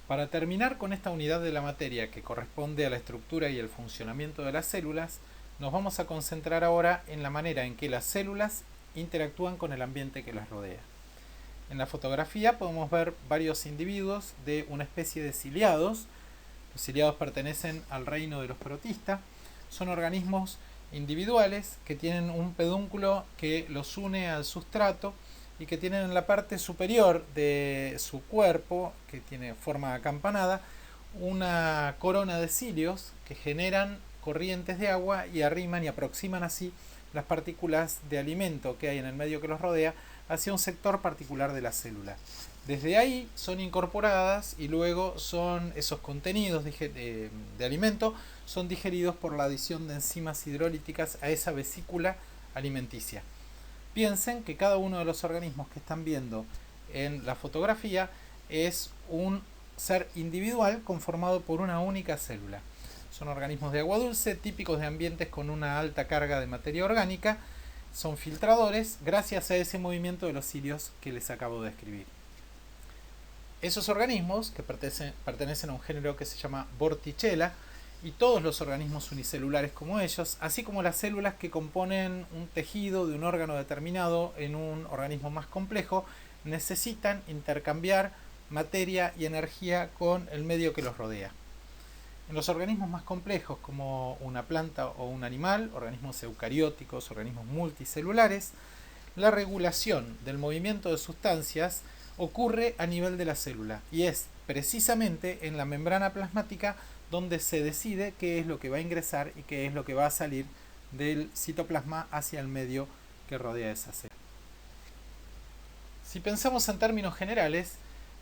Para terminar con esta unidad de la materia que corresponde a la estructura y el funcionamiento de las células, nos vamos a concentrar ahora en la manera en que las células interactúan con el ambiente que las rodea. En la fotografía podemos ver varios individuos de una especie de ciliados. Los ciliados pertenecen al reino de los protistas. Son organismos individuales que tienen un pedúnculo que los une al sustrato y que tienen en la parte superior de su cuerpo, que tiene forma acampanada, una corona de cilios que generan corrientes de agua y arriman y aproximan así las partículas de alimento que hay en el medio que los rodea hacia un sector particular de la célula. Desde ahí son incorporadas y luego son esos contenidos de alimento son digeridos por la adición de enzimas hidrolíticas a esa vesícula alimenticia. Piensen que cada uno de los organismos que están viendo en la fotografía es un ser individual conformado por una única célula. Son organismos de agua dulce, típicos de ambientes con una alta carga de materia orgánica. Son filtradores gracias a ese movimiento de los cilios que les acabo de describir. Esos organismos, que pertenecen a un género que se llama Vorticella, y todos los organismos unicelulares como ellos, así como las células que componen un tejido de un órgano determinado en un organismo más complejo, necesitan intercambiar materia y energía con el medio que los rodea. En los organismos más complejos, como una planta o un animal, organismos eucarióticos, organismos multicelulares, la regulación del movimiento de sustancias ocurre a nivel de la célula y es precisamente en la membrana plasmática donde se decide qué es lo que va a ingresar y qué es lo que va a salir del citoplasma hacia el medio que rodea esa célula. Si pensamos en términos generales,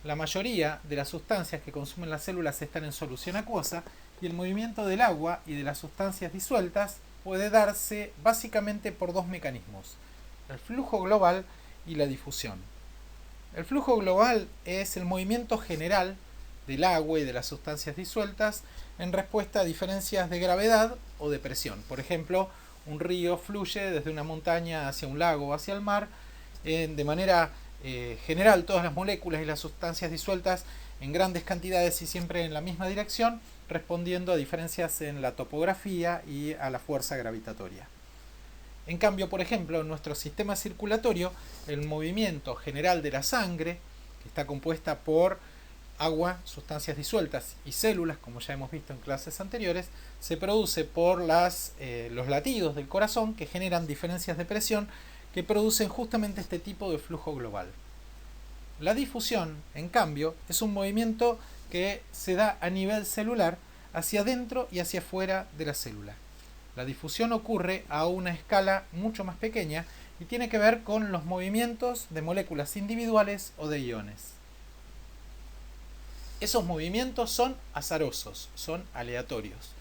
la mayoría de las sustancias que consumen las células están en solución acuosa y el movimiento del agua y de las sustancias disueltas puede darse básicamente por dos mecanismos: el flujo global y la difusión. El flujo global es el movimiento general del agua y de las sustancias disueltas en respuesta a diferencias de gravedad o de presión. Por ejemplo, un río fluye desde una montaña hacia un lago o hacia el mar. De manera general, todas las moléculas y las sustancias disueltas en grandes cantidades y siempre en la misma dirección, respondiendo a diferencias en la topografía y a la fuerza gravitatoria. En cambio, por ejemplo, en nuestro sistema circulatorio, el movimiento general de la sangre, que está compuesta por agua, sustancias disueltas y células, como ya hemos visto en clases anteriores, se produce por los latidos del corazón que generan diferencias de presión que producen justamente este tipo de flujo global. La difusión, en cambio, es un movimiento que se da a nivel celular hacia adentro y hacia afuera de la célula. La difusión ocurre a una escala mucho más pequeña y tiene que ver con los movimientos de moléculas individuales o de iones. Esos movimientos son azarosos, son aleatorios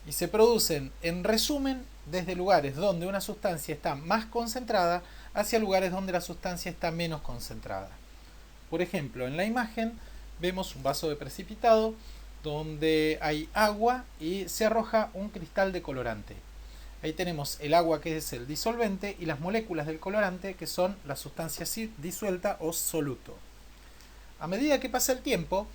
y se producen, en resumen, desde lugares donde una sustancia está más concentrada hacia lugares donde la sustancia está menos concentrada. Por ejemplo, en la imagen vemos un vaso de precipitado donde hay agua y se arroja un cristal de colorante. Ahí tenemos el agua, que es el disolvente, y las moléculas del colorante, que son la sustancia disuelta o soluto. A medida que pasa el tiempo,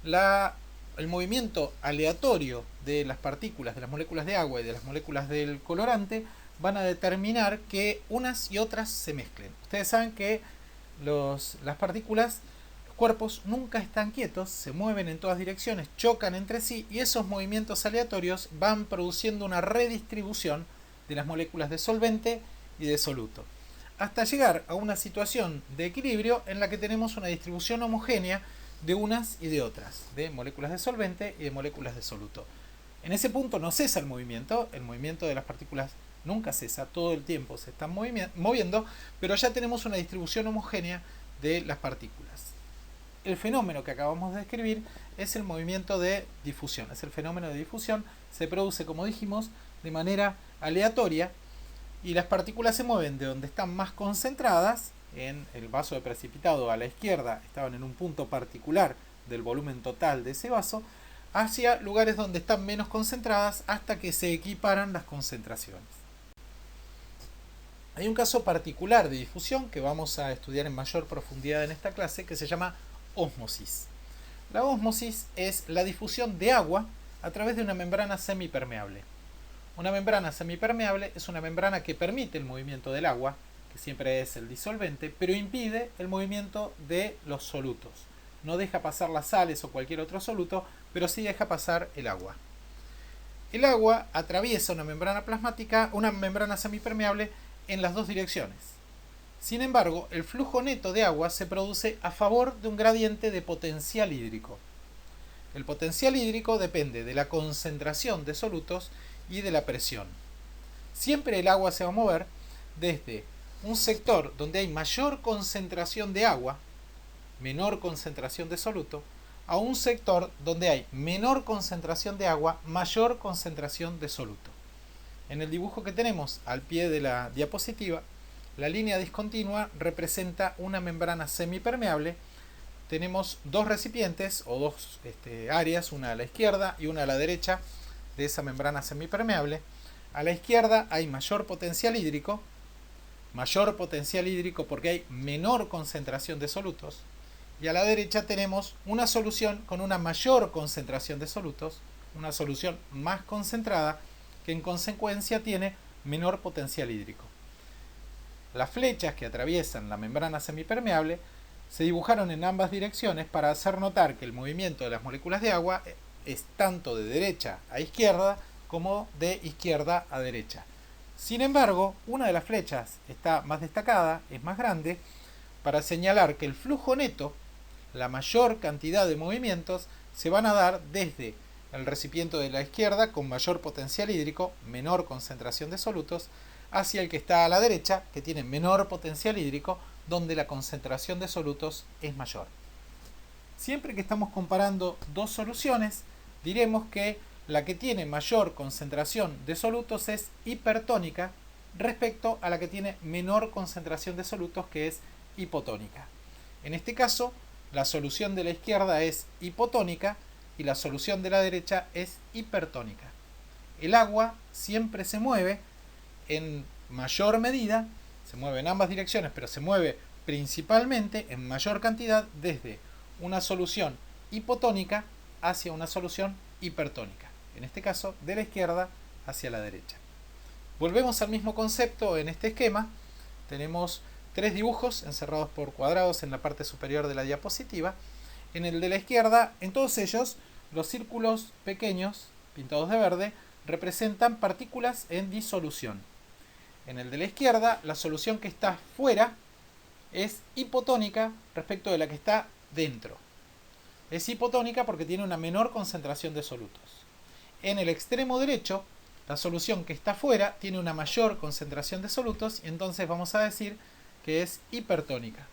el movimiento aleatorio de las partículas, de las moléculas de agua y de las moléculas del colorante, van a determinar que unas y otras se mezclen. Ustedes saben que las partículas, los cuerpos nunca están quietos, se mueven en todas direcciones, chocan entre sí, y esos movimientos aleatorios van produciendo una redistribución de las moléculas de solvente y de soluto, hasta llegar a una situación de equilibrio en la que tenemos una distribución homogénea de unas y de otras, de moléculas de solvente y de moléculas de soluto. En ese punto no cesa el movimiento de las partículas nunca cesa, todo el tiempo se están moviendo, pero ya tenemos una distribución homogénea de las partículas. El fenómeno que acabamos de describir es el movimiento de difusión, es el fenómeno de difusión, se produce, como dijimos, de manera aleatoria y las partículas se mueven de donde están más concentradas. En el vaso de precipitado a la izquierda estaban en un punto particular del volumen total de ese vaso, hacia lugares donde están menos concentradas hasta que se equiparan las concentraciones. Hay un caso particular de difusión que vamos a estudiar en mayor profundidad en esta clase que se llama ósmosis. La ósmosis es la difusión de agua a través de una membrana semipermeable. Una membrana semipermeable es una membrana que permite el movimiento del agua, que siempre es el disolvente, pero impide el movimiento de los solutos. No deja pasar las sales o cualquier otro soluto, pero sí deja pasar el agua. El agua atraviesa una membrana plasmática, una membrana semipermeable, en las dos direcciones. Sin embargo, el flujo neto de agua se produce a favor de un gradiente de potencial hídrico. El potencial hídrico depende de la concentración de solutos y de la presión. Siempre el agua se va a mover desde un sector donde hay mayor concentración de agua, menor concentración de soluto, a un sector donde hay menor concentración de agua, mayor concentración de soluto. En el dibujo que tenemos al pie de la diapositiva, la línea discontinua representa una membrana semipermeable. Tenemos dos recipientes o dos áreas, una a la izquierda y una a la derecha de esa membrana semipermeable. A la izquierda hay mayor potencial hídrico porque hay menor concentración de solutos, y a la derecha tenemos una solución con una mayor concentración de solutos, una solución más concentrada que en consecuencia tiene menor potencial hídrico. Las flechas que atraviesan la membrana semipermeable se dibujaron en ambas direcciones para hacer notar que el movimiento de las moléculas de agua es tanto de derecha a izquierda como de izquierda a derecha. Sin embargo, una de las flechas está más destacada, es más grande, para señalar que el flujo neto, la mayor cantidad de movimientos, se van a dar desde el recipiente de la izquierda con mayor potencial hídrico, menor concentración de solutos, hacia el que está a la derecha, que tiene menor potencial hídrico, donde la concentración de solutos es mayor. Siempre que estamos comparando dos soluciones, diremos que la que tiene mayor concentración de solutos es hipertónica respecto a la que tiene menor concentración de solutos, que es hipotónica. En este caso, la solución de la izquierda es hipotónica y la solución de la derecha es hipertónica. El agua siempre se mueve en mayor medida, se mueve en ambas direcciones, pero se mueve principalmente en mayor cantidad desde una solución hipotónica hacia una solución hipertónica. En este caso, de la izquierda hacia la derecha. Volvemos al mismo concepto en este esquema. Tenemos tres dibujos encerrados por cuadrados en la parte superior de la diapositiva. En el de la izquierda, en todos ellos, los círculos pequeños, pintados de verde, representan partículas en disolución. En el de la izquierda, la solución que está fuera es hipotónica respecto de la que está dentro. Es hipotónica porque tiene una menor concentración de solutos. En el extremo derecho, la solución que está fuera tiene una mayor concentración de solutos, y entonces vamos a decir que es hipertónica.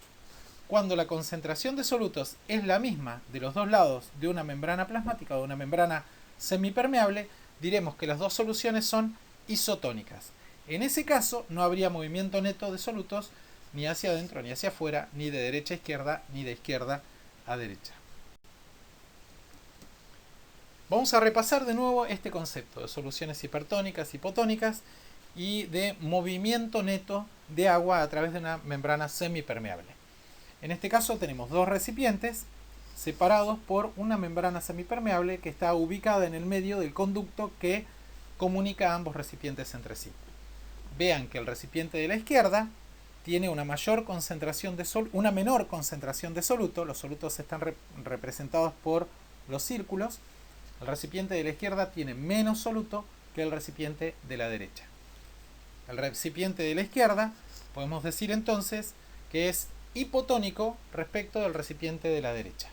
Cuando la concentración de solutos es la misma de los dos lados de una membrana plasmática o de una membrana semipermeable, diremos que las dos soluciones son isotónicas. En ese caso no habría movimiento neto de solutos ni hacia adentro ni hacia afuera, ni de derecha a izquierda, ni de izquierda a derecha. Vamos a repasar de nuevo este concepto de soluciones hipertónicas, hipotónicas y de movimiento neto de agua a través de una membrana semipermeable. En este caso tenemos dos recipientes separados por una membrana semipermeable que está ubicada en el medio del conducto que comunica a ambos recipientes entre sí. Vean que el recipiente de la izquierda tiene una menor concentración de soluto. Los solutos están representados por los círculos. El recipiente de la izquierda tiene menos soluto que el recipiente de la derecha. El recipiente de la izquierda podemos decir entonces que es hipotónico respecto del recipiente de la derecha.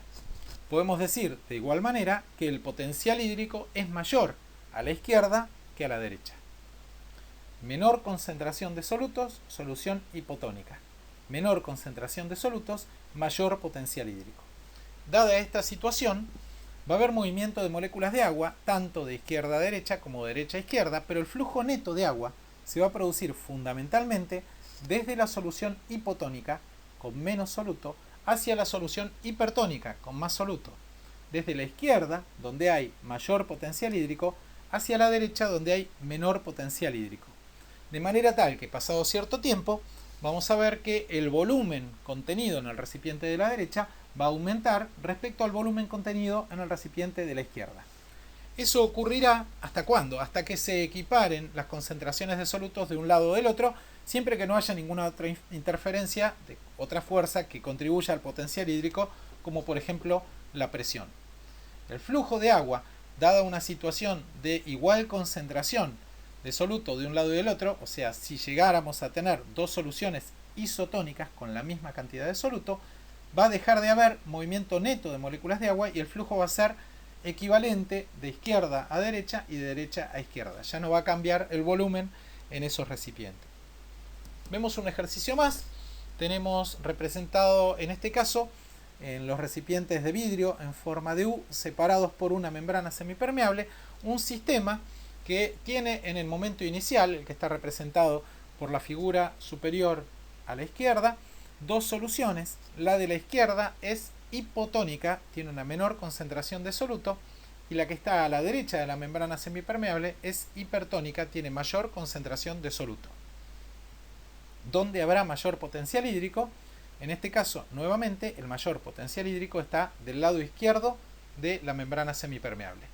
Podemos decir de igual manera que el potencial hídrico es mayor a la izquierda que a la derecha. Menor concentración de solutos, solución hipotónica. Menor concentración de solutos, mayor potencial hídrico. Dada esta situación, va a haber movimiento de moléculas de agua, tanto de izquierda a derecha como de derecha a izquierda, pero el flujo neto de agua se va a producir fundamentalmente desde la solución hipotónica, con menos soluto, hacia la solución hipertónica, con más soluto. Desde la izquierda, donde hay mayor potencial hídrico, hacia la derecha, donde hay menor potencial hídrico. De manera tal que, pasado cierto tiempo, vamos a ver que el volumen contenido en el recipiente de la derecha va a aumentar respecto al volumen contenido en el recipiente de la izquierda. Eso ocurrirá ¿hasta cuándo? Hasta que se equiparen las concentraciones de solutos de un lado o del otro, siempre que no haya ninguna otra interferencia de otra fuerza que contribuya al potencial hídrico, como por ejemplo la presión. El flujo de agua, dada una situación de igual concentración de soluto de un lado y del otro, o sea, si llegáramos a tener dos soluciones isotónicas con la misma cantidad de soluto, va a dejar de haber movimiento neto de moléculas de agua y el flujo va a ser equivalente de izquierda a derecha y de derecha a izquierda. Ya no va a cambiar el volumen en esos recipientes. Vemos un ejercicio más. Tenemos representado en este caso en los recipientes de vidrio en forma de U separados por una membrana semipermeable un sistema que tiene en el momento inicial, el que está representado por la figura superior a la izquierda, dos soluciones. La de la izquierda es hipotónica, tiene una menor concentración de soluto, y la que está a la derecha de la membrana semipermeable es hipertónica, tiene mayor concentración de soluto. ¿Dónde habrá mayor potencial hídrico? En este caso, nuevamente, el mayor potencial hídrico está del lado izquierdo de la membrana semipermeable.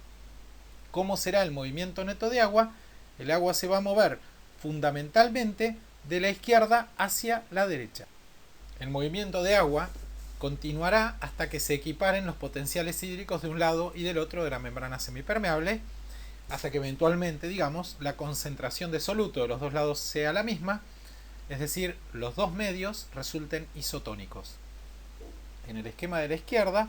¿Cómo será el movimiento neto de agua? El agua se va a mover fundamentalmente de la izquierda hacia la derecha. El movimiento de agua continuará hasta que se equiparen los potenciales hídricos de un lado y del otro de la membrana semipermeable, hasta que eventualmente, digamos, la concentración de soluto de los dos lados sea la misma, es decir, los dos medios resulten isotónicos. En el esquema de la izquierda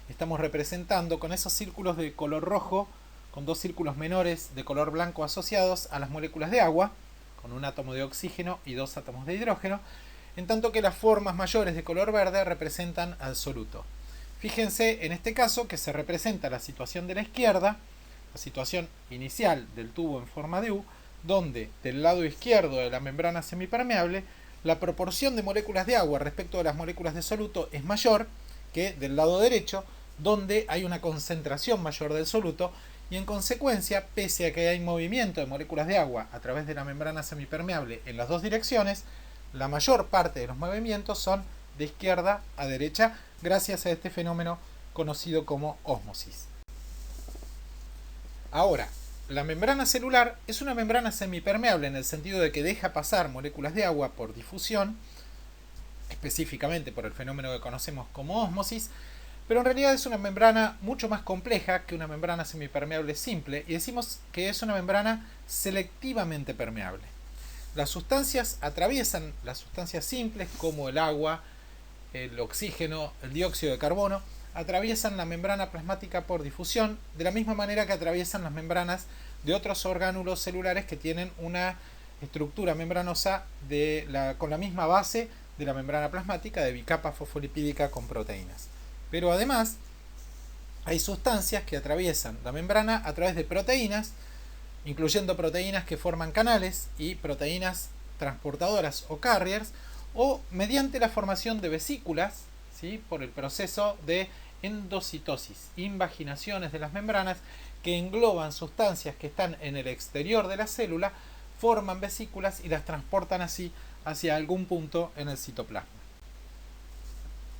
estamos representando con esos círculos de color rojo, con dos círculos menores de color blanco asociados a las moléculas de agua, con un átomo de oxígeno y dos átomos de hidrógeno, en tanto que las formas mayores de color verde representan al soluto. Fíjense en este caso que se representa la situación de la izquierda, la situación inicial del tubo en forma de U, donde del lado izquierdo de la membrana semipermeable la proporción de moléculas de agua respecto de las moléculas de soluto es mayor que del lado derecho, donde hay una concentración mayor del soluto y en consecuencia, pese a que hay movimiento de moléculas de agua a través de la membrana semipermeable en las dos direcciones, la mayor parte de los movimientos son de izquierda a derecha gracias a este fenómeno conocido como ósmosis. Ahora, la membrana celular es una membrana semipermeable en el sentido de que deja pasar moléculas de agua por difusión, específicamente por el fenómeno que conocemos como ósmosis, pero en realidad es una membrana mucho más compleja que una membrana semipermeable simple y decimos que es una membrana selectivamente permeable. Las sustancias atraviesan las sustancias simples como el agua, el oxígeno, el dióxido de carbono, atraviesan la membrana plasmática por difusión de la misma manera que atraviesan las membranas de otros orgánulos celulares que tienen una estructura membranosa con la misma base de la membrana plasmática de bicapa fosfolipídica con proteínas. Pero además hay sustancias que atraviesan la membrana a través de proteínas, incluyendo proteínas que forman canales y proteínas transportadoras o carriers, o mediante la formación de vesículas, ¿sí?, por el proceso de endocitosis, invaginaciones de las membranas que engloban sustancias que están en el exterior de la célula, forman vesículas y las transportan así hacia algún punto en el citoplasma.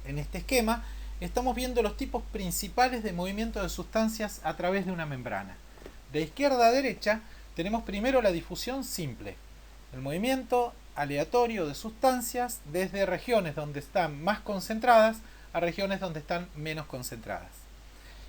En este esquema estamos viendo los tipos principales de movimiento de sustancias a través de una membrana. De izquierda a derecha tenemos primero la difusión simple, el movimiento aleatorio de sustancias desde regiones donde están más concentradas a regiones donde están menos concentradas.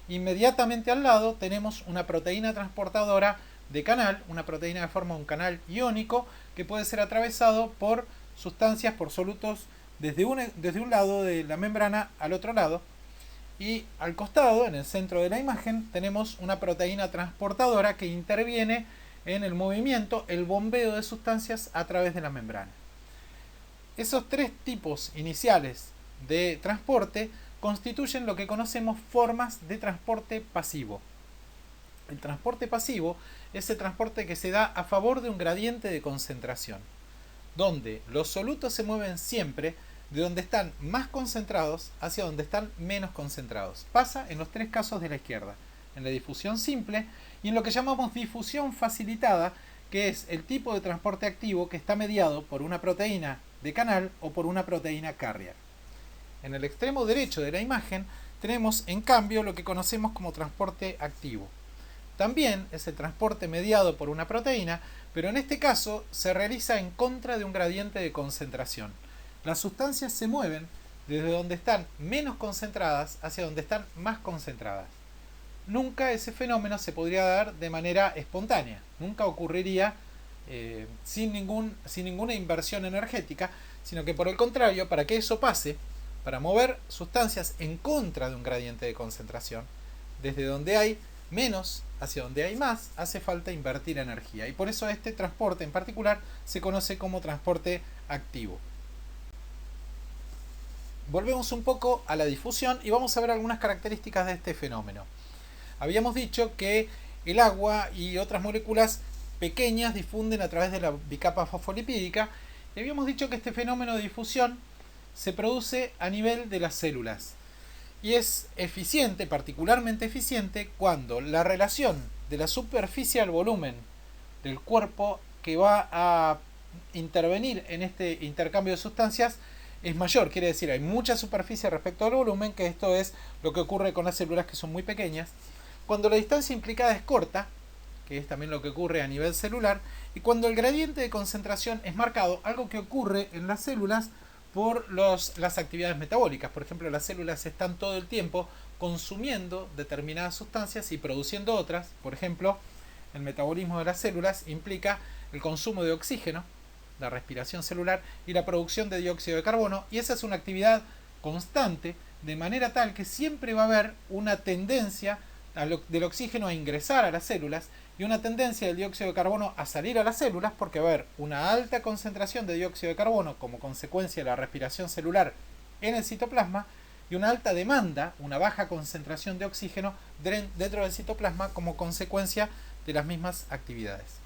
Inmediatamente al lado tenemos una proteína transportadora de canal, una proteína que forma un canal iónico que puede ser atravesado por sustancias, por solutos desde un lado de la membrana al otro lado. Y al costado, en el centro de la imagen, tenemos una proteína transportadora que interviene en el movimiento, el bombeo de sustancias a través de la membrana. Esos tres tipos iniciales de transporte constituyen lo que conocemos formas de transporte pasivo. El transporte pasivo es el transporte que se da a favor de un gradiente de concentración, donde los solutos se mueven siempre de donde están más concentrados hacia donde están menos concentrados. Pasa en los tres casos de la izquierda, en la difusión simple y en lo que llamamos difusión facilitada, que es el tipo de transporte activo que está mediado por una proteína de canal o por una proteína carrier. en el extremo derecho de la imagen, tenemos en cambio lo que conocemos como transporte activo. También es el transporte mediado por una proteína, pero en este caso se realiza en contra de un gradiente de concentración. Las sustancias se mueven desde donde están menos concentradas hacia donde están más concentradas. Nunca ese fenómeno se podría dar de manera espontánea, nunca ocurriría sin ninguna inversión energética, sino que por el contrario, para que eso pase, para mover sustancias en contra de un gradiente de concentración, desde donde hay menos hacia donde hay más, hace falta invertir energía. Y por eso este transporte en particular se conoce como transporte activo. Volvemos un poco a la difusión y vamos a ver algunas características de este fenómeno. Habíamos dicho que el agua y otras moléculas pequeñas difunden a través de la bicapa fosfolipídica y habíamos dicho que este fenómeno de difusión se produce a nivel de las células y es eficiente, particularmente eficiente, cuando la relación de la superficie al volumen del cuerpo que va a intervenir en este intercambio de sustancias es mayor, quiere decir hay mucha superficie respecto al volumen, que esto es lo que ocurre con las células que son muy pequeñas. Cuando la distancia implicada es corta, que es también lo que ocurre a nivel celular, y cuando el gradiente de concentración es marcado, algo que ocurre en las células por las actividades metabólicas. Por ejemplo, las células están todo el tiempo consumiendo determinadas sustancias y produciendo otras. Por ejemplo, el metabolismo de las células implica el consumo de oxígeno, la respiración celular y la producción de dióxido de carbono, y esa es una actividad constante, de manera tal que siempre va a haber una tendencia del oxígeno a ingresar a las células y una tendencia del dióxido de carbono a salir a las células, porque va a haber una alta concentración de dióxido de carbono como consecuencia de la respiración celular en el citoplasma y una alta demanda, una baja concentración de oxígeno dentro del citoplasma como consecuencia de las mismas actividades.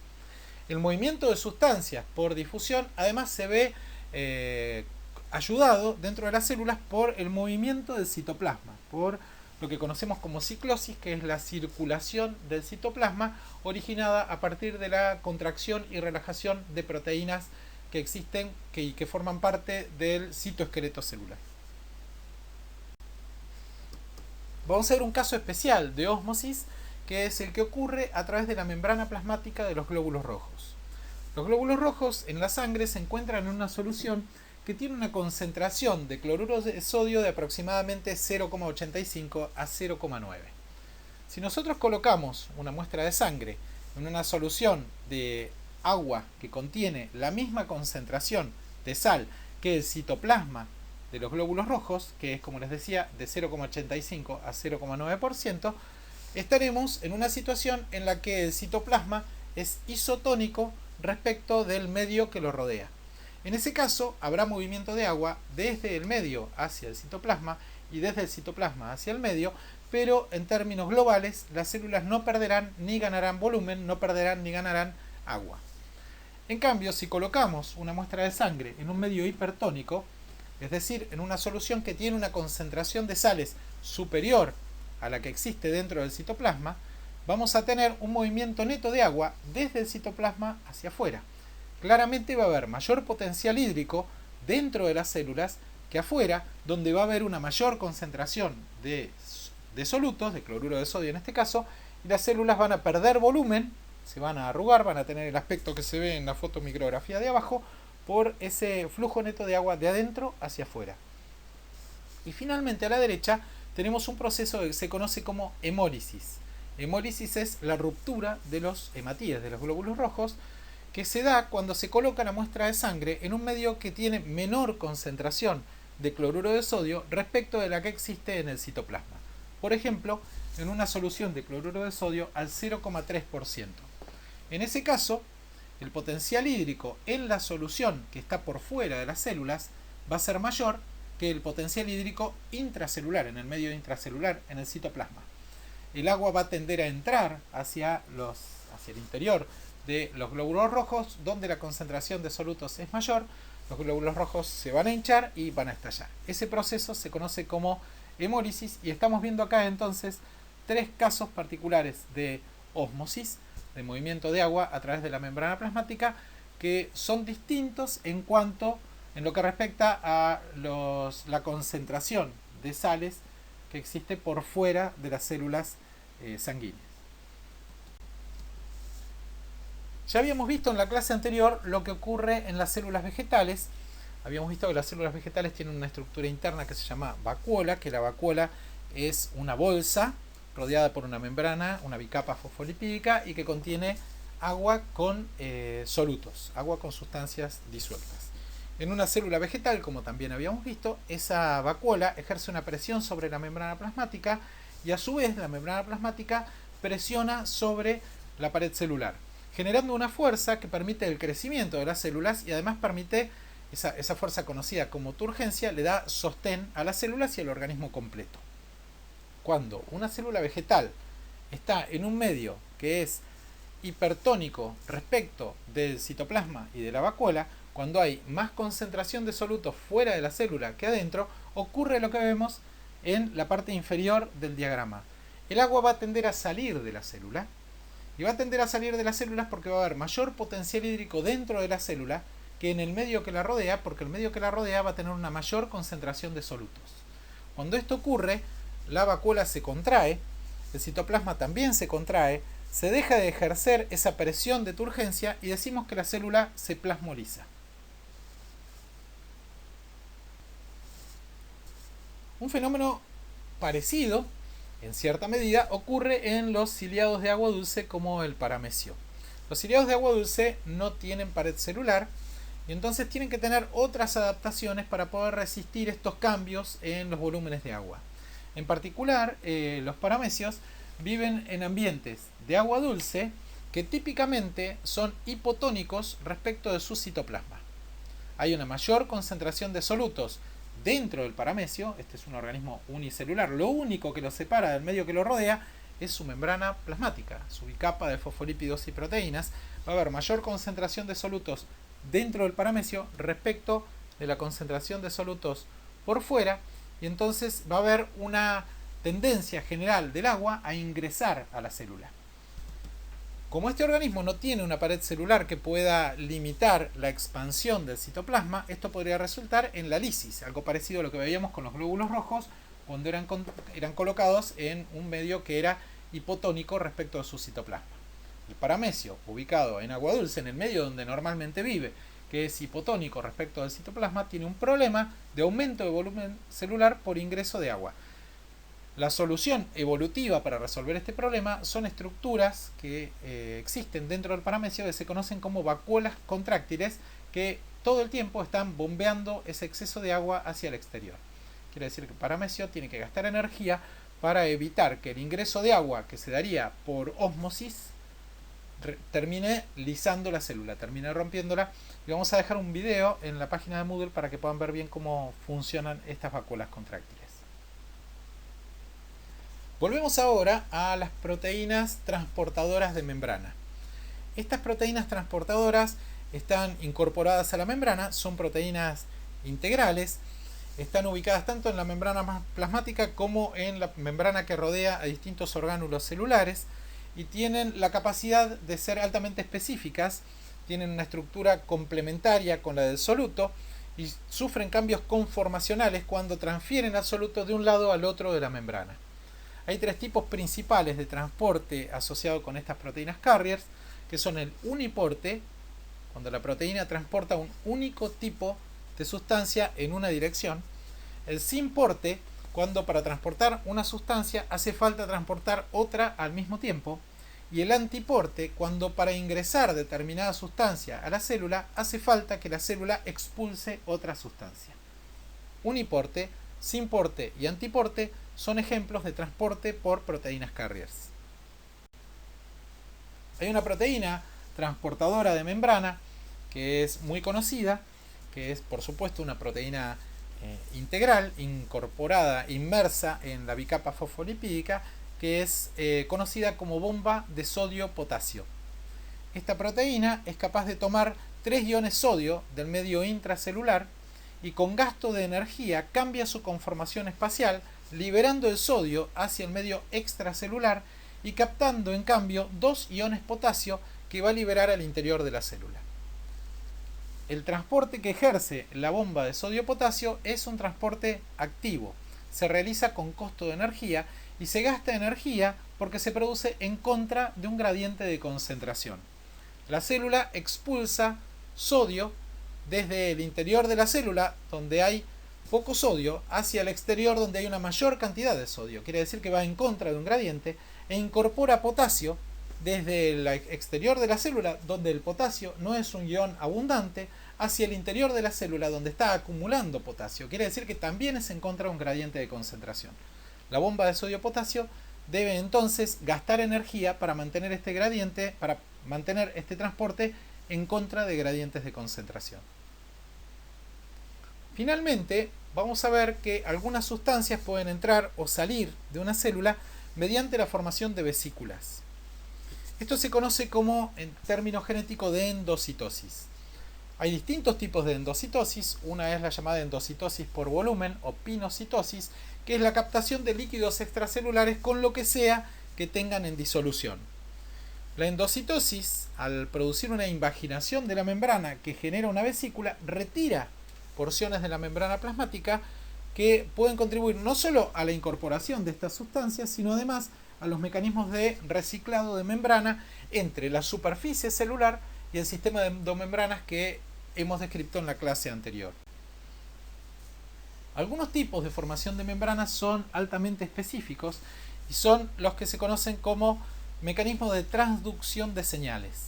El movimiento de sustancias por difusión además se ve ayudado dentro de las células por el movimiento del citoplasma, por lo que conocemos como ciclosis, que es la circulación del citoplasma originada a partir de la contracción y relajación de proteínas que existen y que forman parte del citoesqueleto celular. Vamos a ver un caso especial de ósmosis, que es el que ocurre a través de la membrana plasmática de los glóbulos rojos. Los glóbulos rojos en la sangre se encuentran en una solución que tiene una concentración de cloruro de sodio de aproximadamente 0,85 a 0,9. Si nosotros colocamos una muestra de sangre en una solución de agua que contiene la misma concentración de sal que el citoplasma de los glóbulos rojos, que es, como les decía, de 0,85 a 0,9%, estaremos en una situación en la que el citoplasma es isotónico respecto del medio que lo rodea. En ese caso, habrá movimiento de agua desde el medio hacia el citoplasma y desde el citoplasma hacia el medio, pero en términos globales, las células no perderán ni ganarán volumen, no perderán ni ganarán agua. En cambio, si colocamos una muestra de sangre en un medio hipertónico, es decir, en una solución que tiene una concentración de sales superior a la que existe dentro del citoplasma, vamos a tener un movimiento neto de agua desde el citoplasma hacia afuera. Claramente va a haber mayor potencial hídrico dentro de las células que afuera, donde va a haber una mayor concentración de solutos, de cloruro de sodio en este caso, y las células van a perder volumen, se van a arrugar, van a tener el aspecto que se ve en la fotomicrografía de abajo, por ese flujo neto de agua de adentro hacia afuera. Y finalmente a la derecha tenemos un proceso que se conoce como hemólisis. Hemólisis es la ruptura de los hematíes, de los glóbulos rojos, que se da cuando se coloca la muestra de sangre en un medio que tiene menor concentración de cloruro de sodio respecto de la que existe en el citoplasma. Por ejemplo, en una solución de cloruro de sodio al 0,3%. En ese caso, el potencial hídrico en la solución que está por fuera de las células va a ser mayor que el potencial hídrico intracelular, en el medio intracelular, en el citoplasma. El agua va a tender a entrar hacia el interior de los glóbulos rojos, donde la concentración de solutos es mayor, los glóbulos rojos se van a hinchar y van a estallar. Ese proceso se conoce como hemólisis y estamos viendo acá entonces tres casos particulares de ósmosis, de movimiento de agua a través de la membrana plasmática, que son distintos en cuanto en lo que respecta a la concentración de sales que existe por fuera de las células sanguíneas. Ya habíamos visto en la clase anterior lo que ocurre en las células vegetales. Habíamos visto que las células vegetales tienen una estructura interna que se llama vacuola, que la vacuola es una bolsa rodeada por una membrana, una bicapa fosfolipídica, y que contiene agua con solutos, agua con sustancias disueltas. En una célula vegetal, como también habíamos visto, esa vacuola ejerce una presión sobre la membrana plasmática y a su vez la membrana plasmática presiona sobre la pared celular, generando una fuerza que permite el crecimiento de las células y además permite esa fuerza conocida como turgencia, le da sostén a las células y al organismo completo. Cuando una célula vegetal está en un medio que es hipertónico respecto del citoplasma y de la vacuola, cuando hay más concentración de solutos fuera de la célula que adentro, ocurre lo que vemos en la parte inferior del diagrama. El agua va a tender a salir de la célula, y va a tender a salir de las células porque va a haber mayor potencial hídrico dentro de la célula que en el medio que la rodea, porque el medio que la rodea va a tener una mayor concentración de solutos. Cuando esto ocurre, la vacuola se contrae, el citoplasma también se contrae, se deja de ejercer esa presión de turgencia y decimos que la célula se plasmoliza. Un fenómeno parecido, en cierta medida, ocurre en los ciliados de agua dulce como el paramecio. Los ciliados de agua dulce no tienen pared celular y entonces tienen que tener otras adaptaciones para poder resistir estos cambios en los volúmenes de agua. En particular, los paramecios viven en ambientes de agua dulce que típicamente son hipotónicos respecto de su citoplasma. Hay una mayor concentración de solutos dentro del paramecio. Este es un organismo unicelular. Lo único que lo separa del medio que lo rodea es su membrana plasmática, su bicapa de fosfolípidos y proteínas. Va a haber mayor concentración de solutos dentro del paramecio respecto de la concentración de solutos por fuera, y entonces va a haber una tendencia general del agua a ingresar a la célula. Como este organismo no tiene una pared celular que pueda limitar la expansión del citoplasma, esto podría resultar en la lisis, algo parecido a lo que veíamos con los glóbulos rojos cuando eran colocados en un medio que era hipotónico respecto a su citoplasma. El paramecio, ubicado en agua dulce, en el medio donde normalmente vive, que es hipotónico respecto al citoplasma, tiene un problema de aumento de volumen celular por ingreso de agua. La solución evolutiva para resolver este problema son estructuras que existen dentro del paramecio que se conocen como vacuolas contráctiles, que todo el tiempo están bombeando ese exceso de agua hacia el exterior. Quiere decir que el paramecio tiene que gastar energía para evitar que el ingreso de agua que se daría por ósmosis termine lisando la célula, termine rompiéndola. Y vamos a dejar un video en la página de Moodle para que puedan ver bien cómo funcionan estas vacuolas contráctiles. Volvemos ahora a las proteínas transportadoras de membrana. Estas proteínas transportadoras están incorporadas a la membrana, son proteínas integrales, están ubicadas tanto en la membrana plasmática como en la membrana que rodea a distintos orgánulos celulares y tienen la capacidad de ser altamente específicas, tienen una estructura complementaria con la del soluto y sufren cambios conformacionales cuando transfieren al soluto de un lado al otro de la membrana. Hay tres tipos principales de transporte asociado con estas proteínas carriers, que son el uniporte, cuando la proteína transporta un único tipo de sustancia en una dirección; el sinporte, cuando para transportar una sustancia hace falta transportar otra al mismo tiempo; y el antiporte, cuando para ingresar determinada sustancia a la célula hace falta que la célula expulse otra sustancia. Uniporte, sinporte y antiporte son ejemplos de transporte por proteínas carriers. Hay una proteína transportadora de membrana que es muy conocida, que es por supuesto una proteína integral, incorporada, inmersa en la bicapa fosfolipídica, que es conocida como bomba de sodio-potasio. Esta proteína es capaz de tomar 3 iones sodio del medio intracelular y con gasto de energía cambia su conformación espacial, liberando el sodio hacia el medio extracelular y captando en cambio 2 iones potasio que va a liberar al interior de la célula. el transporte que ejerce la bomba de sodio-potasio es un transporte activo. Se realiza con costo de energía y se gasta energía porque se produce en contra de un gradiente de concentración. La célula expulsa sodio desde el interior de la célula, donde hay poco sodio, hacia el exterior, donde hay una mayor cantidad de sodio. Quiere decir que va en contra de un gradiente e incorpora potasio desde el exterior de la célula, donde el potasio no es un ion abundante, hacia el interior de la célula, donde está acumulando potasio. Quiere decir que también es en contra de un gradiente de concentración. La bomba de sodio-potasio debe entonces gastar energía para mantener este gradiente, para mantener este transporte en contra de gradientes de concentración. Finalmente, vamos a ver que algunas sustancias pueden entrar o salir de una célula mediante la formación de vesículas. Esto se conoce como, en términos genéticos, de endocitosis. Hay distintos tipos de endocitosis. Una es la llamada endocitosis por volumen o pinocitosis, que es la captación de líquidos extracelulares con lo que sea que tengan en disolución. La endocitosis, al producir una invaginación de la membrana que genera una vesícula, retira porciones de la membrana plasmática que pueden contribuir no solo a la incorporación de estas sustancias, sino además a los mecanismos de reciclado de membrana entre la superficie celular y el sistema de endomembranas que hemos descrito en la clase anterior. Algunos tipos de formación de membranas son altamente específicos y son los que se conocen como mecanismos de transducción de señales.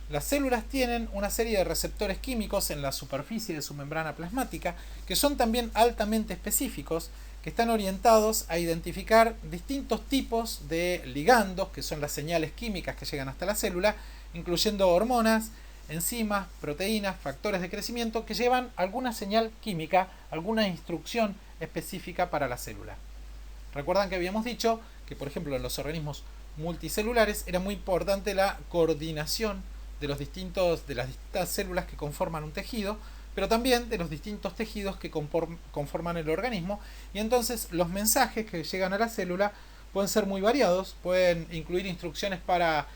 Las células tienen una serie de receptores químicos en la superficie de su membrana plasmática que son también altamente específicos, que están orientados a identificar distintos tipos de ligandos, que son las señales químicas que llegan hasta la célula, incluyendo hormonas, enzimas, proteínas, factores de crecimiento, que llevan alguna señal química, alguna instrucción específica para la célula. Recuerdan que habíamos dicho que, por ejemplo, en los organismos multicelulares era muy importante la coordinación de las distintas células que conforman un tejido, pero también de los distintos tejidos que conforman el organismo, y entonces los mensajes que llegan a la célula pueden ser muy variados, pueden incluir instrucciones para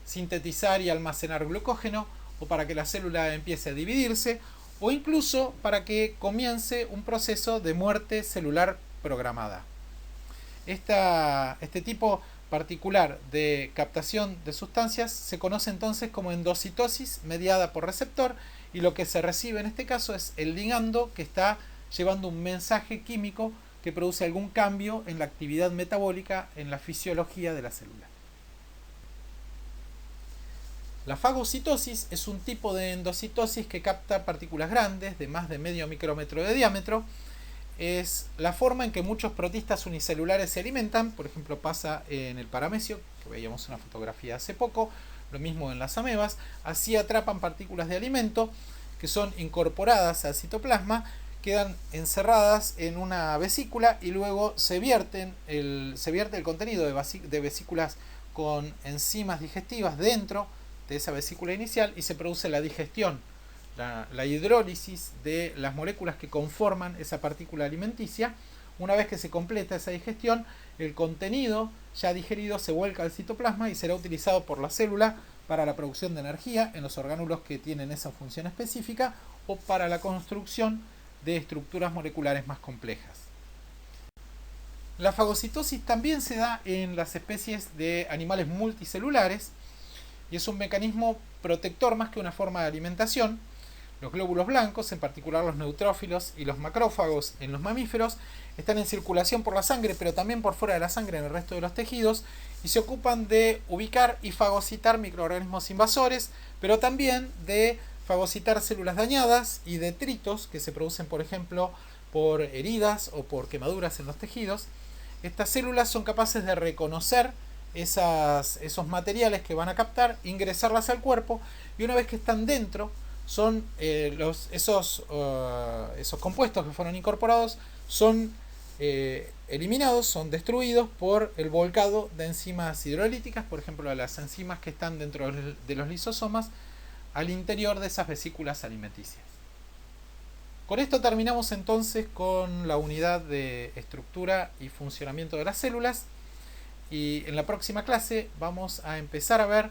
sintetizar y almacenar glucógeno, o para que la célula empiece a dividirse, o incluso para que comience un proceso de muerte celular programada. Este tipo particular de captación de sustancias se conoce entonces como endocitosis mediada por receptor, y lo que se recibe en este caso es el ligando que está llevando un mensaje químico que produce algún cambio en la actividad metabólica, en la fisiología de la célula. La fagocitosis es un tipo de endocitosis que capta partículas grandes de más de medio micrómetro de diámetro. Es la forma en que muchos protistas unicelulares se alimentan. Por ejemplo, pasa en el paramecio, que veíamos una fotografía hace poco, lo mismo en las amebas. Así atrapan partículas de alimento que son incorporadas al citoplasma, quedan encerradas en una vesícula y luego se vierte el contenido de vesículas con enzimas digestivas dentro de esa vesícula inicial y se produce la digestión, la hidrólisis de las moléculas que conforman esa partícula alimenticia. Una vez que se completa esa digestión, el contenido ya digerido se vuelca al citoplasma y será utilizado por la célula para la producción de energía en los orgánulos que tienen esa función específica o para la construcción de estructuras moleculares más complejas. La fagocitosis también se da en las especies de animales multicelulares y es un mecanismo protector más que una forma de alimentación. Los glóbulos blancos, en particular los neutrófilos y los macrófagos en los mamíferos, están en circulación por la sangre, pero también por fuera de la sangre en el resto de los tejidos, y se ocupan de ubicar y fagocitar microorganismos invasores, pero también de fagocitar células dañadas y detritos que se producen, por ejemplo, por heridas o por quemaduras en los tejidos. Estas células son capaces de reconocer esos materiales que van a captar, ingresarlas al cuerpo, y una vez que están dentro, son esos compuestos que fueron incorporados son eliminados, son destruidos por el volcado de enzimas hidrolíticas, por ejemplo las enzimas que están dentro de los lisosomas al interior de esas vesículas alimenticias. Con esto terminamos entonces con la unidad de estructura y funcionamiento de las células, y en la próxima clase vamos a empezar a ver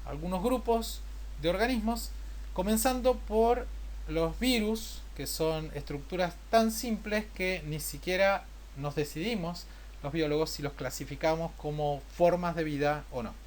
algunos grupos de organismos Comenzando por los virus, que son estructuras tan simples que ni siquiera nos decidimos los biólogos si los clasificamos como formas de vida o no.